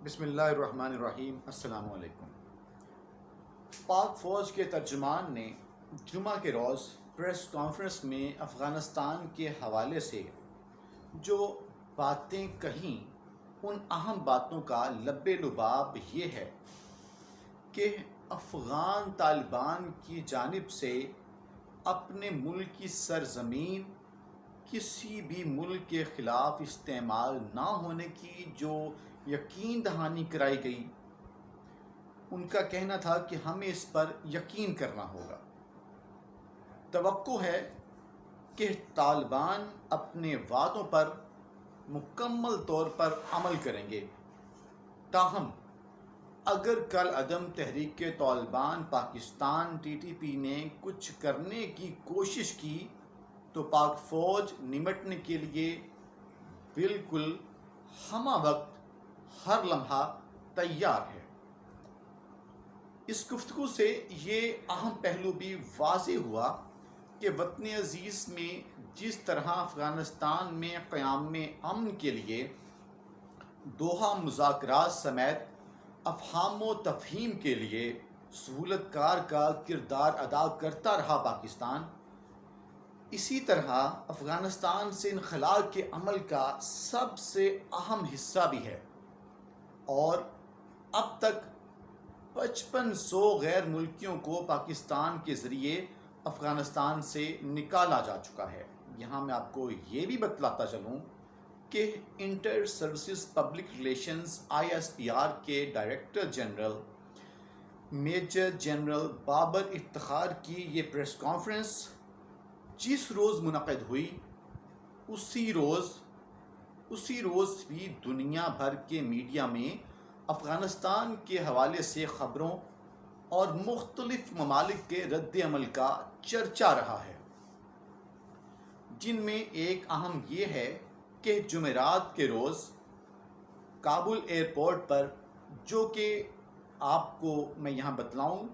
بسم اللہ الرحمن الرحیم۔ السلام علیکم۔ پاک فوج کے ترجمان نے جمعہ کے روز پریس کانفرنس میں افغانستان کے حوالے سے جو باتیں کہیں، ان اہم باتوں کا لب لباب یہ ہے کہ افغان طالبان کی جانب سے اپنے ملک کی سرزمین کسی بھی ملک کے خلاف استعمال نہ ہونے کی جو یقین دہانی کرائی گئی، ان کا کہنا تھا کہ ہمیں اس پر یقین کرنا ہوگا۔ توقع ہے کہ طالبان اپنے وعدوں پر مکمل طور پر عمل کریں گے، تاہم اگر کل عدم تحریک طالبان پاکستان TTP نے کچھ کرنے کی کوشش کی تو پاک فوج نمٹنے کے لیے بالکل ہمہ وقت ہر لمحہ تیار ہے۔ اس گفتگو سے یہ اہم پہلو بھی واضح ہوا کہ وطن عزیز میں جس طرح افغانستان میں قیام امن کے لیے دوحہ مذاکرات سمیت افہام و تفہیم کے لیے سہولت کار کا کردار ادا کرتا رہا پاکستان، اسی طرح افغانستان سے انخلاء کے عمل کا سب سے اہم حصہ بھی ہے، اور اب تک 5500 غیر ملکیوں کو پاکستان کے ذریعے افغانستان سے نکالا جا چکا ہے۔ یہاں میں آپ کو یہ بھی بتلاتا چلوں کہ inter services public relations ISPR کے director general major general Babar Iftikhar کی یہ پریس کانفرنس جس روز منعقد ہوئی، اسی روز بھی دنیا بھر کے میڈیا میں افغانستان کے حوالے سے خبروں اور مختلف ممالک کے رد عمل کا چرچا رہا ہے، جن میں ایک اہم یہ ہے کہ جمعرات کے روز کابل ایئرپورٹ پر، جو کہ آپ کو میں یہاں بتلاؤں،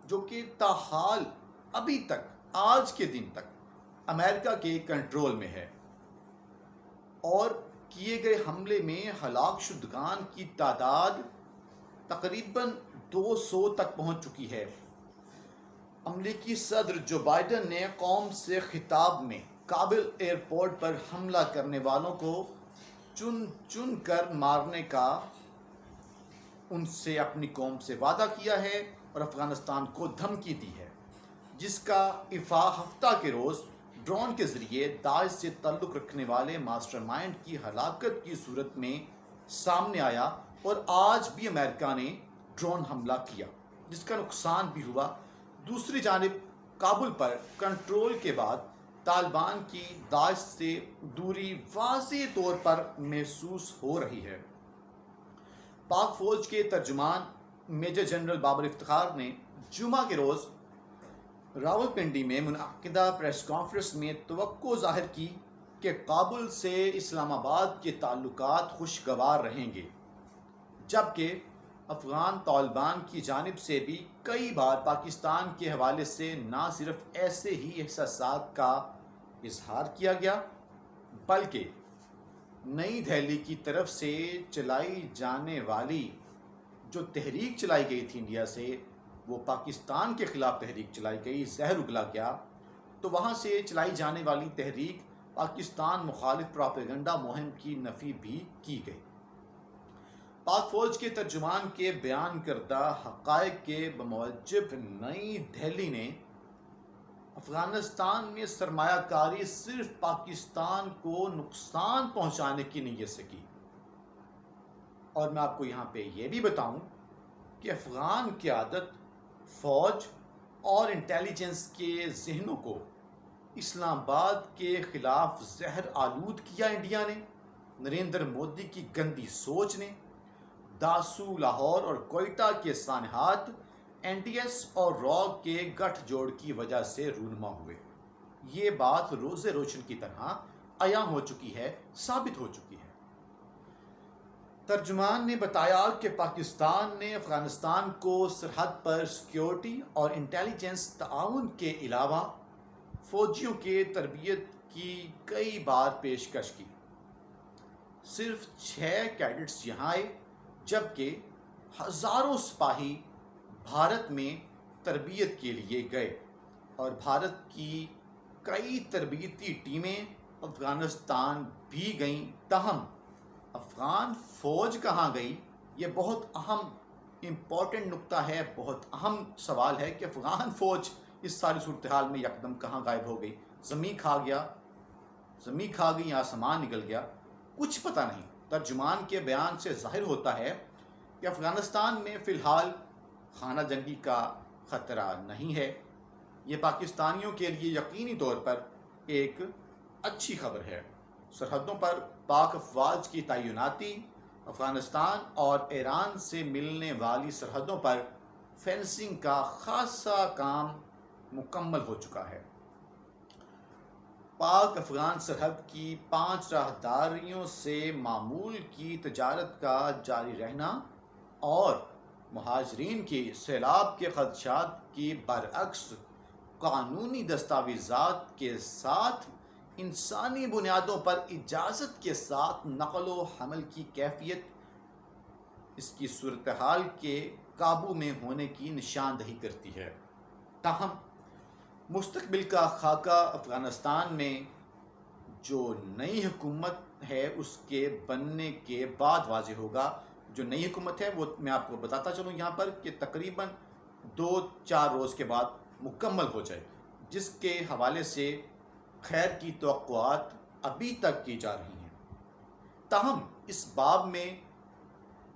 جو کہ تاحال ابھی تک آج کے دن تک امریکہ کے کنٹرول میں ہے، اور کیے گئے حملے میں ہلاک شدگان کی تعداد تقریباً 200 تک پہنچ چکی ہے۔ امریکی صدر جو بائیڈن نے قوم سے خطاب میں کابل ایئرپورٹ پر حملہ کرنے والوں کو چن چن کر مارنے کا ان سے اپنی قوم سے وعدہ کیا ہے اور افغانستان کو دھمکی دی ہے، جس کا افاع ہفتہ کے روز ڈرون کے ذریعے داعش سے تعلق رکھنے والے ماسٹر مائنڈ کی ہلاکت کی صورت میں سامنے آیا، اور آج بھی امریکہ نے ڈرون حملہ کیا جس کا نقصان بھی ہوا۔ دوسری جانب کابل پر کنٹرول کے بعد طالبان کی داعش سے دوری واضح طور پر محسوس ہو رہی ہے۔ پاک فوج کے ترجمان میجر جنرل بابر افتخار نے جمعہ کے روز راولپنڈی میں منعقدہ پریس کانفرنس میں توقع ظاہر کی کہ کابل سے اسلام آباد کے تعلقات خوشگوار رہیں گے، جبکہ افغان طالبان کی جانب سے بھی کئی بار پاکستان کے حوالے سے نہ صرف ایسے ہی احساسات کا اظہار کیا گیا، بلکہ نئی دہلی کی طرف سے چلائی جانے والی جو تحریک چلائی گئی تھی انڈیا سے، وہ پاکستان کے خلاف تحریک چلائی گئی، زہر اگلا گیا، تو وہاں سے چلائی جانے والی تحریک پاکستان مخالف پروپیگنڈا مہم کی نفی بھی کی گئی۔ پاک فوج کے ترجمان کے بیان کردہ حقائق کے بموجب نئی دہلی نے افغانستان میں سرمایہ کاری صرف پاکستان کو نقصان پہنچانے کی نیت سے کی، اور میں آپ کو یہاں پہ یہ بھی بتاؤں کہ افغان قیادت، فوج اور انٹیلیجنس کے ذہنوں کو اسلام آباد کے خلاف زہر آلود کیا انڈیا نے، نریندر مودی کی گندی سوچ نے، داسو، لاہور اور کوئٹہ کے سانحات NDS اور راک کے گٹھ جوڑ کی وجہ سے رونما ہوئے۔ یہ بات روز روشن کی طرح عیاں ہو چکی ہے، ثابت ہو چکی ہے۔ ترجمان نے بتایا کہ پاکستان نے افغانستان کو سرحد پر سیکیورٹی اور انٹیلیجنس تعاون کے علاوہ فوجیوں کے تربیت کی کئی بار پیشکش کی۔ صرف 6 کیڈٹس یہاں آئے، جبکہ ہزاروں سپاہی بھارت میں تربیت کے لیے گئے اور بھارت کی کئی تربیتی ٹیمیں افغانستان بھی گئیں، تاہم افغان فوج کہاں گئی؟ یہ بہت اہم امپورٹنٹ نقطہ ہے، بہت اہم سوال ہے کہ افغان فوج اس ساری صورتحال میں یکدم کہاں غائب ہو گئی؟ زمین کھا گئی، آسمان نکل گیا، کچھ پتہ نہیں۔ ترجمان کے بیان سے ظاہر ہوتا ہے کہ افغانستان میں فی الحال خانہ جنگی کا خطرہ نہیں ہے۔ یہ پاکستانیوں کے لیے یقینی طور پر ایک اچھی خبر ہے۔ سرحدوں پر پاک افواج کی تعیناتی، افغانستان اور ایران سے ملنے والی سرحدوں پر فینسنگ کا خاصا کام مکمل ہو چکا ہے۔ پاک افغان سرحد کی 5 راہداریوں سے معمول کی تجارت کا جاری رہنا اور مہاجرین کے سیلاب کے خدشات کی برعکس قانونی دستاویزات کے ساتھ انسانی بنیادوں پر اجازت کے ساتھ نقل و حمل کی کیفیت اس کی صورتحال کے قابو میں ہونے کی نشاندہی کرتی ہے۔ تاہم مستقبل کا خاکہ افغانستان میں جو نئی حکومت ہے اس کے بننے کے بعد واضح ہوگا۔ جو نئی حکومت ہے وہ میں آپ کو بتاتا چلوں یہاں پر کہ تقریباً 2-4 روز کے بعد مکمل ہو جائے گی، جس کے حوالے سے خیر کی توقعات ابھی تک کی جا رہی ہیں۔ تاہم اس باب میں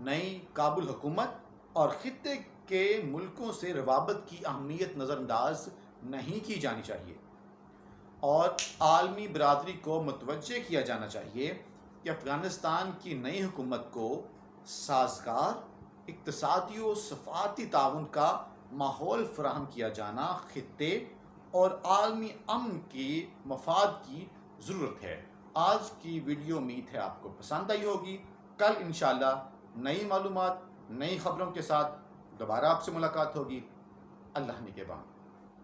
نئی کابل حکومت اور خطے کے ملکوں سے روابط کی اہمیت نظر انداز نہیں کی جانی چاہیے، اور عالمی برادری کو متوجہ کیا جانا چاہیے کہ افغانستان کی نئی حکومت کو سازگار اقتصادی و سفارتی تعاون کا ماحول فراہم کیا جانا خطے اور عالمی امن کی مفاد کی ضرورت ہے۔ آج کی ویڈیو امید ہے آپ کو پسند آئی ہوگی۔ کل انشاءاللہ نئی معلومات، نئی خبروں کے ساتھ دوبارہ آپ سے ملاقات ہوگی۔ اللہ نگہبان۔